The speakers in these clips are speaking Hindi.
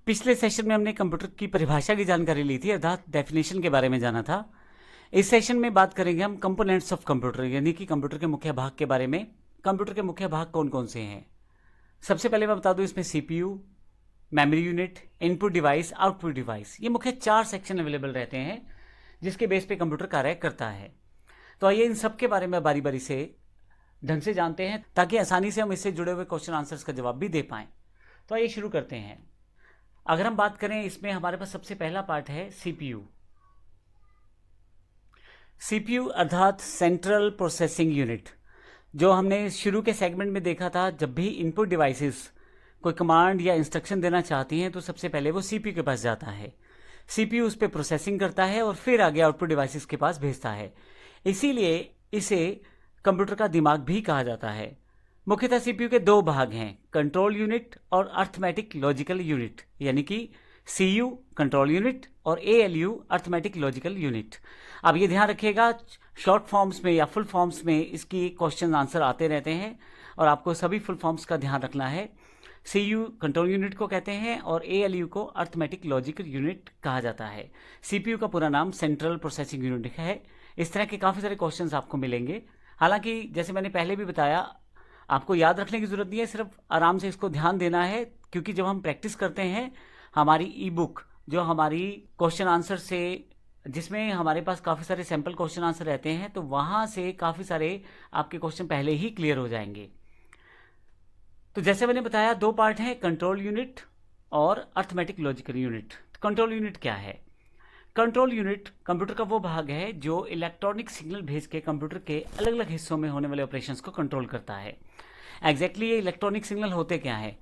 पिछले सेशन में हमने कंप्यूटर की परिभाषा की जानकारी ली थी, अर्थात डेफिनेशन के बारे में जाना था। इस सेशन में बात करेंगे हम कंपोनेंट्स ऑफ कंप्यूटर, यानी कि कंप्यूटर के मुख्य भाग के बारे में। कंप्यूटर के मुख्य भाग कौन कौन से हैं? सबसे पहले मैं बता दूं, इसमें CPU, memory unit, input device, output device, ये मुख्य 4 सेक्शन अवेलेबल रहते हैं जिसके बेस पे कंप्यूटर कार्य करता है। तो आइए इन सब के बारे में बारी बारी से ढंग से जानते हैं ताकि आसानी से हम इससे जुड़े हुए क्वेश्चन आंसर्स का जवाब भी दे पाएं। तो आइए शुरू करते हैं। अगर हम बात करें, इसमें हमारे पास सबसे पहला पार्ट है सीपीयू। सीपीयू अर्थात सेंट्रल प्रोसेसिंग यूनिट, जो हमने शुरू के सेगमेंट में देखा था। जब भी इनपुट डिवाइसेस कोई कमांड या इंस्ट्रक्शन देना चाहती हैं तो सबसे पहले वो सीपीयू के पास जाता है। सीपीयू उस पर प्रोसेसिंग करता है और फिर आगे आउटपुट डिवाइसेस के पास भेजता है। इसीलिए इसे कंप्यूटर का दिमाग भी कहा जाता है। मुख्यतः सीपीयू के 2 भाग हैं, कंट्रोल यूनिट और अर्थमेटिक लॉजिकल यूनिट, यानी कि सीयू कंट्रोल यूनिट और एएलयू अर्थमेटिक लॉजिकल यूनिट। अब ये ध्यान रखिएगा, शॉर्ट फॉर्म्स में या फुल फॉर्म्स में इसकी क्वेश्चन आंसर आते रहते हैं और आपको सभी फुल फॉर्म्स का ध्यान रखना है। सीयू कंट्रोल यूनिट को कहते हैं और एएलयू को अर्थमेटिक लॉजिकल यूनिट कहा जाता है। सीपीयू का पूरा नाम सेंट्रल प्रोसेसिंग यूनिट है। इस तरह के काफ़ी सारे क्वेश्चंस आपको मिलेंगे। हालांकि जैसे मैंने पहले भी बताया, आपको याद रखने की जरूरत नहीं है, सिर्फ आराम से इसको ध्यान देना है, क्योंकि जब हम प्रैक्टिस करते हैं, हमारी ई बुक जो हमारी क्वेश्चन आंसर से, जिसमें हमारे पास काफ़ी सारे सैम्पल क्वेश्चन आंसर रहते हैं, तो वहाँ से काफ़ी सारे आपके क्वेश्चन पहले ही क्लियर हो जाएंगे। तो जैसे मैंने बताया, 2 पार्ट हैं, कंट्रोल यूनिट और arithmetic logical unit. Control unit क्या है? कंट्रोल यूनिट कंप्यूटर का वो भाग है जो इलेक्ट्रॉनिक सिग्नल भेज के कंप्यूटर के अलग अलग हिस्सों में होने वाले ऑपरेशंस को कंट्रोल करता है। एग्जैक्टली ये इलेक्ट्रॉनिक सिग्नल होते क्या है?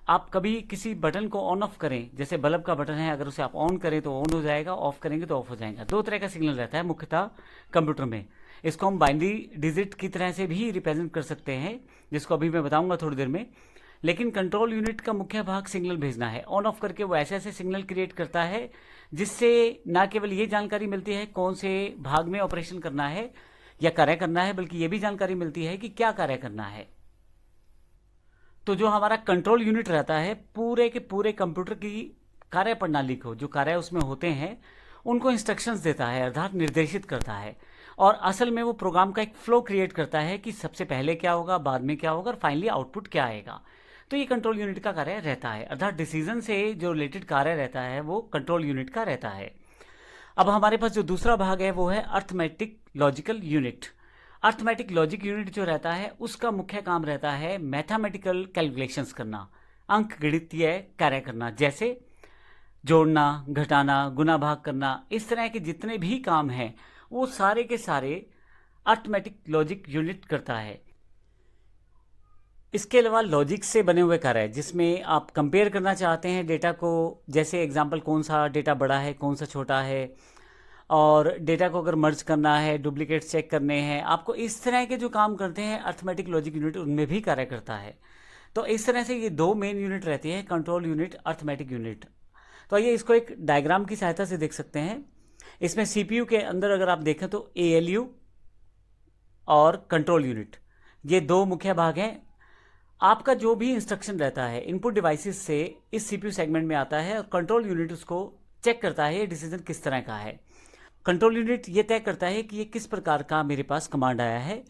आप कभी किसी बटन को ऑन ऑफ करें, जैसे बल्ब का बटन है, अगर उसे आप ऑन करें तो ऑन हो जाएगा, ऑफ करेंगे तो ऑफ हो जाएगा। 2 तरह का सिग्नल रहता है मुख्यतः कंप्यूटर में। इसको हम बाइनरी डिजिट की तरह से भी रिप्रेजेंट कर सकते हैं, जिसको अभी मैं बताऊंगा थोड़ी देर में। लेकिन कंट्रोल यूनिट का मुख्य भाग सिग्नल भेजना है। ऑन ऑफ करके वो ऐसे ऐसे सिग्नल क्रिएट करता है जिससे न केवल ये जानकारी मिलती है कौन से भाग में ऑपरेशन करना है या कार्य करना है, बल्कि ये भी जानकारी मिलती है कि क्या कार्य करना है। तो जो हमारा कंट्रोल यूनिट रहता है, पूरे के पूरे कंप्यूटर की कार्य प्रणाली को, जो कार्य उसमें होते हैं, उनको इंस्ट्रक्शंस देता है, अर्थात निर्देशित करता है। और असल में वो प्रोग्राम का एक फ्लो क्रिएट करता है कि सबसे पहले क्या होगा, बाद में क्या होगा और फाइनली आउटपुट क्या आएगा। तो ये कंट्रोल यूनिट का कार्य रहता है, अर्थात डिसीजन से जो रिलेटेड कार्य रहता है वो कंट्रोल यूनिट का रहता है। अब हमारे पास जो दूसरा भाग है वो है arithmetic logical unit. Arithmetic logic unit जो रहता है, उसका मुख्य काम रहता है मैथमेटिकल कैलकुलेशंस करना, अंक गणितीय कार्य करना, जैसे जोड़ना, घटाना, गुना भाग करना। इस तरह के जितने भी काम हैं वो सारे के सारे अर्थमेटिक लॉजिक यूनिट करता है। इसके अलावा लॉजिक से बने हुए कार्य, जिसमें आप कंपेयर करना चाहते हैं डेटा को, जैसे एग्जांपल कौन सा डेटा बड़ा है, कौन सा छोटा है, और डेटा को अगर मर्ज करना है, डुप्लीकेट्स चेक करने हैं, आपको इस तरह के जो काम करते हैं अर्थमेटिक लॉजिक यूनिट उनमें भी कार्य करता है। तो इस तरह से ये 2 मेन यूनिट रहती है, कंट्रोल यूनिट, अर्थमेटिक यूनिट। तो आइए इसको एक डायग्राम की सहायता से देख सकते हैं। इसमें सीपीयू के अंदर अगर आप देखें तो एएलयू और कंट्रोल यूनिट, ये 2 मुख्य भाग हैं। आपका जो भी इंस्ट्रक्शन रहता है इनपुट डिवाइसेस से इस सीपीयू सेगमेंट में आता है और कंट्रोल यूनिट उसको चेक करता है ये डिसीजन किस तरह का है। कंट्रोल यूनिट ये तय करता है कि ये किस प्रकार का मेरे पास कमांड आया है,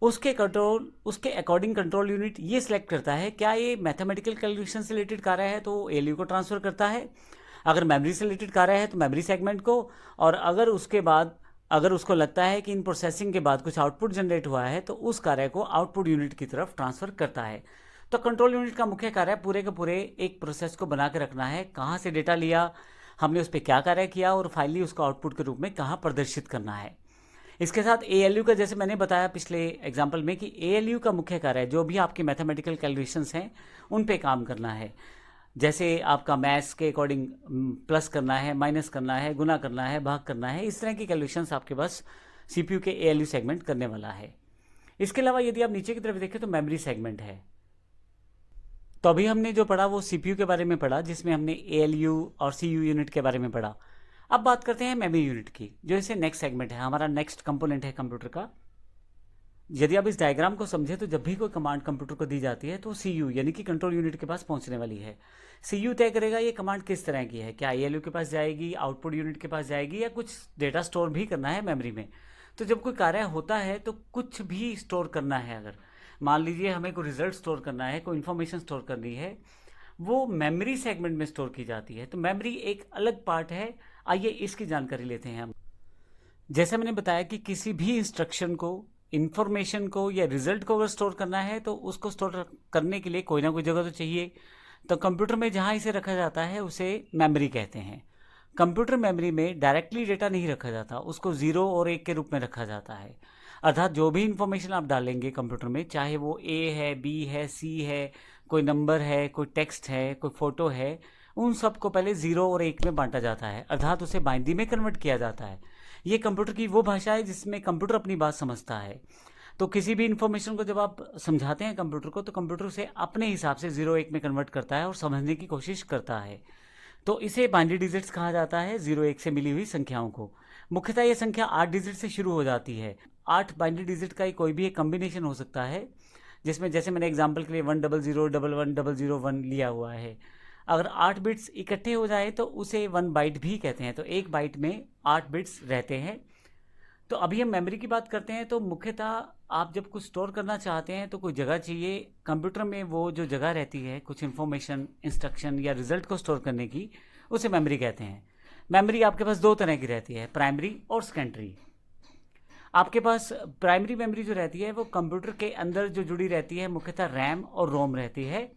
उसके अकॉर्डिंग कंट्रोल यूनिट ये सिलेक्ट करता है क्या ये मैथमेटिकल कैलकुलेशन से रिलेटेड कार्य है तो एएलयू को ट्रांसफर करता है, अगर मेमोरी से रिलेटेड कार्य है तो मेमोरी सेगमेंट को, और अगर उसके बाद अगर उसको लगता है कि इन प्रोसेसिंग के बाद कुछ आउटपुट जनरेट हुआ है तो उस कार्य को आउटपुट यूनिट की तरफ ट्रांसफर करता है। तो कंट्रोल यूनिट का मुख्य कार्य पूरे के पूरे एक प्रोसेस को बना के रखना है, कहाँ से डेटा लिया, हमने उस पर क्या कार्य किया और फाइनली उसको आउटपुट के रूप में कहाँ प्रदर्शित करना है। इसके साथ एएलयू का, जैसे मैंने बताया पिछले एग्जाम्पल में, कि एएलयू का मुख्य कार्य जो भी आपके मैथमेटिकल कैलकुलेशंस हैं उन पे काम करना है। जैसे आपका मैथ्स के अकॉर्डिंग प्लस करना है, माइनस करना है, गुना करना है, भाग करना है, इस तरह की कैलकुलेशंस आपके पास सीपीयू के एएलयू सेगमेंट करने वाला है। इसके अलावा यदि आप नीचे की तरफ देखें तो मेमोरी सेगमेंट है। तो अभी हमने जो पढ़ा वो सीपीयू के बारे में पढ़ा, जिसमें हमने एएलयू और सीयू यूनिट के बारे में पढ़ा। अब बात करते हैं मेमोरी यूनिट की, जो इसे नेक्स्ट सेगमेंट है, हमारा नेक्स्ट कंपोनेंट है कंप्यूटर का। यदि आप इस डायग्राम को समझें तो जब भी कोई कमांड कंप्यूटर को दी जाती है तो CU यानी कि कंट्रोल यूनिट के पास पहुंचने वाली है। CU तय करेगा ये कमांड किस तरह की है, क्या ILU के पास जाएगी, आउटपुट यूनिट के पास जाएगी, या कुछ डेटा स्टोर भी करना है मेमोरी में। तो जब कोई कार्य होता है तो कुछ भी स्टोर करना है, अगर मान लीजिए हमें कोई रिजल्ट स्टोर करना है, कोई इन्फॉर्मेशन स्टोर करनी है, वो मेमोरी सेगमेंट में स्टोर की जाती है। तो मेमोरी एक अलग पार्ट है, आइए इसकी जानकारी लेते हैं हम। जैसे मैंने बताया कि किसी भी इंस्ट्रक्शन को, इंफॉर्मेशन को या रिजल्ट को अगर स्टोर करना है तो उसको स्टोर करने के लिए कोई ना कोई जगह तो चाहिए। तो कंप्यूटर में जहाँ इसे रखा जाता है उसे मेमोरी कहते हैं। कंप्यूटर मेमोरी में डायरेक्टली डेटा नहीं रखा जाता, उसको 0 और 1 के रूप में रखा जाता है। अर्थात जो भी इंफॉर्मेशन आप डालेंगे कंप्यूटर में, चाहे वो A है, B है, C है, कोई नंबर है, कोई टेक्स्ट है, कोई फोटो है, उन सब को पहले 0 और 1 में बांटा जाता है, अर्थात उसे बाइनरी में कन्वर्ट किया जाता है। ये कंप्यूटर की वो भाषा है जिसमें कंप्यूटर अपनी बात समझता है। तो किसी भी इंफॉर्मेशन को जब आप समझाते हैं कंप्यूटर को, तो कंप्यूटर उसे अपने हिसाब से 0-1 में कन्वर्ट करता है और समझने की कोशिश करता है। तो इसे बाइनरी डिजिट्स कहा जाता है, 0-1 से मिली हुई संख्याओं को। मुख्यतः ये संख्या 8 डिजिट से शुरू हो जाती है। 8 बाइनरी डिजिट का कोई भी एक कॉम्बिनेशन हो सकता है, जिसमें जैसे मैंने एग्जाम्पल के लिए 100111101 लिया हुआ है। अगर 8 बिट्स इकट्ठे हो जाए तो उसे 1 बाइट भी कहते हैं। तो एक बाइट में 8 बिट्स रहते हैं। तो अभी हम मेमोरी की बात करते हैं। तो मुख्यतः आप जब कुछ स्टोर करना चाहते हैं तो कोई जगह चाहिए। कंप्यूटर में वो जो जगह रहती है कुछ इन्फॉर्मेशन, इंस्ट्रक्शन या रिजल्ट को स्टोर करने की, उसे मेमोरी कहते हैं। मेमोरी आपके पास 2 तरह की रहती है, प्राइमरी और सेकेंडरी। आपके पास प्राइमरी मेमोरी जो रहती है वो कंप्यूटर के अंदर जो जुड़ी रहती है, मुख्यतः रैम और रोम रहती है।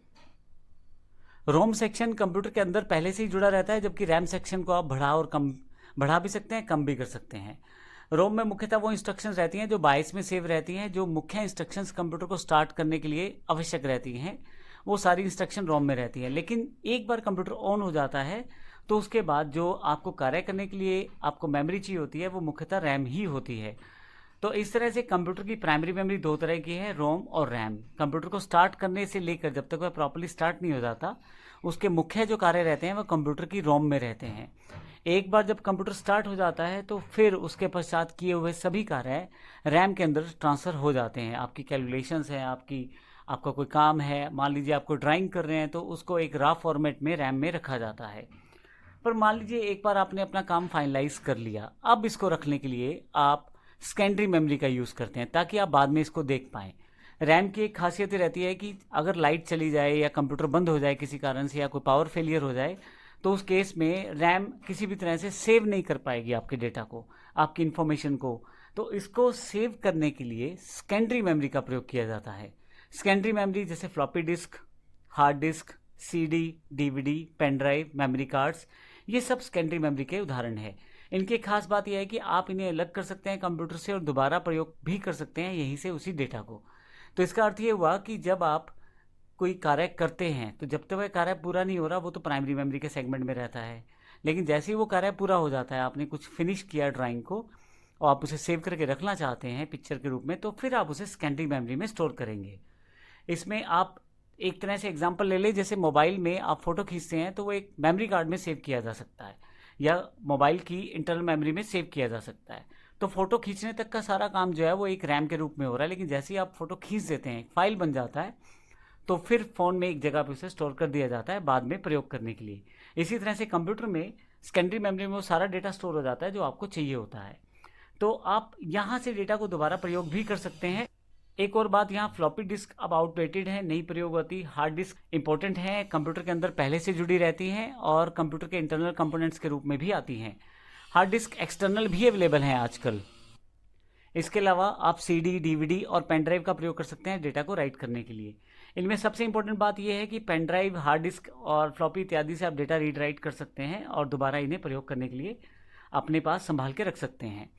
रोम सेक्शन कंप्यूटर के अंदर पहले से ही जुड़ा रहता है, जबकि रैम सेक्शन को आप बढ़ा भी सकते हैं, कम भी कर सकते हैं। रोम में मुख्यतः वो इंस्ट्रक्शंस रहती हैं जो बाइट्स में सेव रहती हैं, जो मुख्य इंस्ट्रक्शंस कंप्यूटर को स्टार्ट करने के लिए आवश्यक रहती हैं, वो सारी इंस्ट्रक्शन रोम में रहती हैं। लेकिन एक बार कंप्यूटर ऑन हो जाता है तो उसके बाद जो आपको कार्य करने के लिए आपको मेमोरी चाहिए होती है वो मुख्यतः रैम ही होती है। तो इस तरह से कंप्यूटर की प्राइमरी मेमोरी 2 तरह की है, रोम और रैम। कंप्यूटर को स्टार्ट करने से लेकर जब तक वह प्रॉपर्ली स्टार्ट नहीं हो जाता, उसके मुख्य जो कार्य रहते हैं वो कंप्यूटर की रोम में रहते हैं। एक बार जब कंप्यूटर स्टार्ट हो जाता है तो फिर उसके पश्चात किए हुए सभी कार्य रैम के अंदर ट्रांसफ़र हो जाते हैं। आपकी कैलकुलेशंस है, आपका कोई काम है, मान लीजिए आपको ड्राइंग कर रहे हैं तो उसको एक रफ फॉर्मेट में रैम में रखा जाता है। पर मान लीजिए एक बार आपने अपना काम फाइनलाइज कर लिया, अब इसको रखने के लिए आप सेकेंडरी मेमोरी का यूज़ करते हैं ताकि आप बाद में इसको देख पाएँ। रैम की एक खासियत रहती है कि अगर लाइट चली जाए या कंप्यूटर बंद हो जाए किसी कारण से, या कोई पावर फेलियर हो जाए, तो उस केस में रैम किसी भी तरह से सेव नहीं कर पाएगी आपके डेटा को, आपकी इंफॉर्मेशन को। तो इसको सेव करने के लिए सेकेंडरी मेमोरी का प्रयोग किया जाता है। सेकेंडरी मेमोरी जैसे floppy disk, hard disk, CD, DVD, pen drive, memory cards, ये सब सेकेंडरी मेमोरी के उदाहरण है। इनकी खास बात यह है कि आप इन्हें अलग कर सकते हैं कंप्यूटर से और दोबारा प्रयोग भी कर सकते हैं यहीं से उसी डेटा को। तो इसका अर्थ ये हुआ कि जब आप कोई कार्य करते हैं तो जब तक वह कार्य पूरा नहीं हो रहा वो तो प्राइमरी मेमोरी के सेगमेंट में रहता है, लेकिन जैसे ही वो कार्य पूरा हो जाता है, आपने कुछ फिनिश किया ड्राइंग को और आप उसे सेव करके रखना चाहते हैं पिक्चर के रूप में, तो फिर आप उसे सेकेंडरी मेमोरी में स्टोर करेंगे। इसमें आप एक तरह से एग्जांपल ले लें, जैसे मोबाइल में आप फ़ोटो खींचते हैं तो वो एक मेमोरी कार्ड में सेव किया जा सकता है या मोबाइल की इंटरनल मेमोरी में सेव किया जा सकता है। तो फ़ोटो खींचने तक का सारा काम जो है वो एक रैम के रूप में हो रहा है, लेकिन जैसे ही आप फ़ोटो खींच देते हैं, फाइल बन जाता है, तो फिर फ़ोन में एक जगह पर उसे स्टोर कर दिया जाता है बाद में प्रयोग करने के लिए। इसी तरह से कंप्यूटर में सेकेंडरी मेमोरी में वो सारा डेटा स्टोर हो जाता है जो आपको चाहिए होता है। तो आप यहाँ से डेटा को दोबारा प्रयोग भी कर सकते हैं। एक और बात, यहाँ फ्लॉपी डिस्क अब आउटडेटेड है, नहीं प्रयोग होती। हार्ड डिस्क इंपॉर्टेंट है, कंप्यूटर के अंदर पहले से जुड़ी रहती हैं और कंप्यूटर के इंटरनल कंपोनेंट्स के रूप में भी आती हैं। हार्ड डिस्क एक्सटर्नल भी अवेलेबल हैं आजकल। इसके अलावा आप CD, DVD और पेन ड्राइव का प्रयोग कर सकते हैं डेटा को राइट करने के लिए। इनमें सबसे इंपॉर्टेंट बात यह है कि पेन ड्राइव, हार्ड डिस्क और फ्लॉपी इत्यादि से आप डेटा रीड राइट कर सकते हैं और दोबारा इन्हें प्रयोग करने के लिए अपने पास संभाल के रख सकते हैं।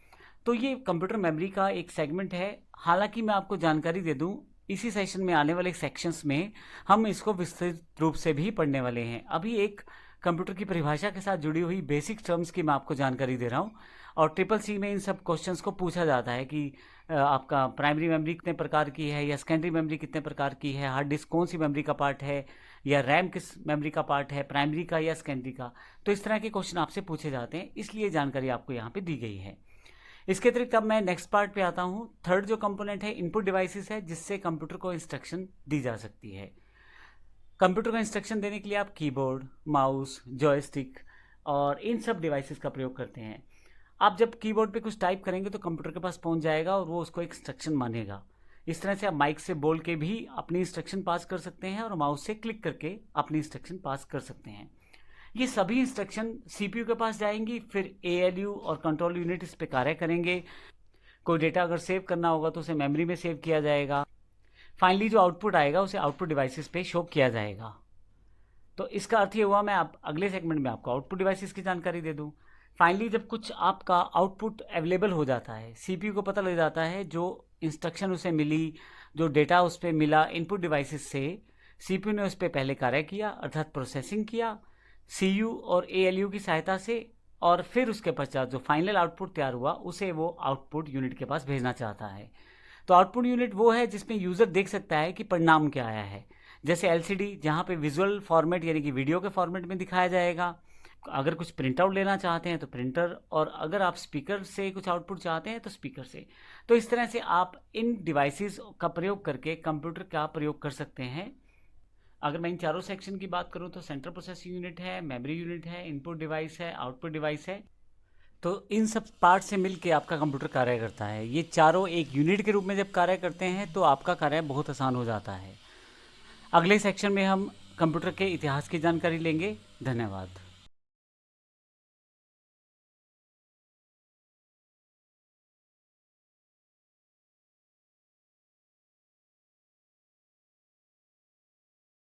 तो ये कंप्यूटर मेमोरी का एक सेगमेंट है। हालांकि मैं आपको जानकारी दे दूं, इसी सेशन में आने वाले सेक्शंस में हम इसको विस्तृत रूप से भी पढ़ने वाले हैं। अभी एक कंप्यूटर की परिभाषा के साथ जुड़ी हुई बेसिक टर्म्स की मैं आपको जानकारी दे रहा हूं, और CCC में इन सब क्वेश्चंस को पूछा जाता है कि आपका प्राइमरी मेमोरी कितने प्रकार की है या सेकेंडरी मेमोरी कितने प्रकार की है, हार्ड डिस्क कौन सी मेमोरी का पार्ट है, या रैम किस मेमोरी का पार्ट है, प्राइमरी का या सेकेंडरी का। तो इस तरह के क्वेश्चन आपसे पूछे जाते हैं, इसलिए जानकारी आपको यहाँ पे दी गई है। इसके अतिरिक्त अब मैं नेक्स्ट पार्ट पे आता हूँ। थर्ड जो कंपोनेंट है इनपुट डिवाइसेस है, जिससे कंप्यूटर को इंस्ट्रक्शन दी जा सकती है। कंप्यूटर को इंस्ट्रक्शन देने के लिए आप कीबोर्ड, माउस, जॉयस्टिक और इन सब डिवाइसेस का प्रयोग करते हैं। आप जब कीबोर्ड पे कुछ टाइप करेंगे तो कंप्यूटर के पास पहुंच जाएगा और वो उसको एक इंस्ट्रक्शन मानेगा। इस तरह से आप माइक से बोल के भी अपनी इंस्ट्रक्शन पास कर सकते हैं और माउस से क्लिक करके अपनी इंस्ट्रक्शन पास कर सकते हैं। ये सभी इंस्ट्रक्शन सीपीयू के पास जाएंगी, फिर एएलयू और कंट्रोल यूनिट इस पे कार्य करेंगे। कोई डेटा अगर सेव करना होगा तो उसे मेमोरी में सेव किया जाएगा। फाइनली जो आउटपुट आएगा उसे आउटपुट डिवाइसेस पे शो किया जाएगा। तो इसका अर्थ ये हुआ, मैं अगले सेगमेंट में आपको आउटपुट डिवाइसेस की जानकारी दे दूं। फाइनली जब कुछ आपका आउटपुट अवेलेबल हो जाता है, सीपीयू को पता लग जाता है जो इंस्ट्रक्शन उसे मिली, जो डेटा उस पर मिला इनपुट डिवाइसेस से, सीपीयू ने उस पर पहले कार्य किया अर्थात प्रोसेसिंग किया सीयू और एएलयू की सहायता से, और फिर उसके पश्चात जो फाइनल आउटपुट तैयार हुआ उसे वो आउटपुट यूनिट के पास भेजना चाहता है। तो आउटपुट यूनिट वो है जिसमें यूज़र देख सकता है कि परिणाम क्या आया है। जैसे एलसीडी जहाँ पे विजुअल फॉर्मेट यानी कि वीडियो के फॉर्मेट में दिखाया जाएगा। अगर कुछ प्रिंट आउट लेना चाहते हैं तो प्रिंटर, और अगर आप स्पीकर से कुछ आउटपुट चाहते हैं तो स्पीकर से। तो इस तरह से आप इन डिवाइसेस का प्रयोग करके कंप्यूटर का प्रयोग कर सकते हैं। अगर मैं इन चारों सेक्शन की बात करूं तो सेंट्रल प्रोसेसिंग यूनिट है, मेमोरी यूनिट है, इनपुट डिवाइस है, आउटपुट डिवाइस है। तो इन सब पार्ट से मिलके आपका कंप्यूटर कार्य करता है। ये चारों एक यूनिट के रूप में जब कार्य करते हैं तो आपका कार्य बहुत आसान हो जाता है। अगले सेक्शन में हम कंप्यूटर के इतिहास की जानकारी लेंगे। धन्यवाद।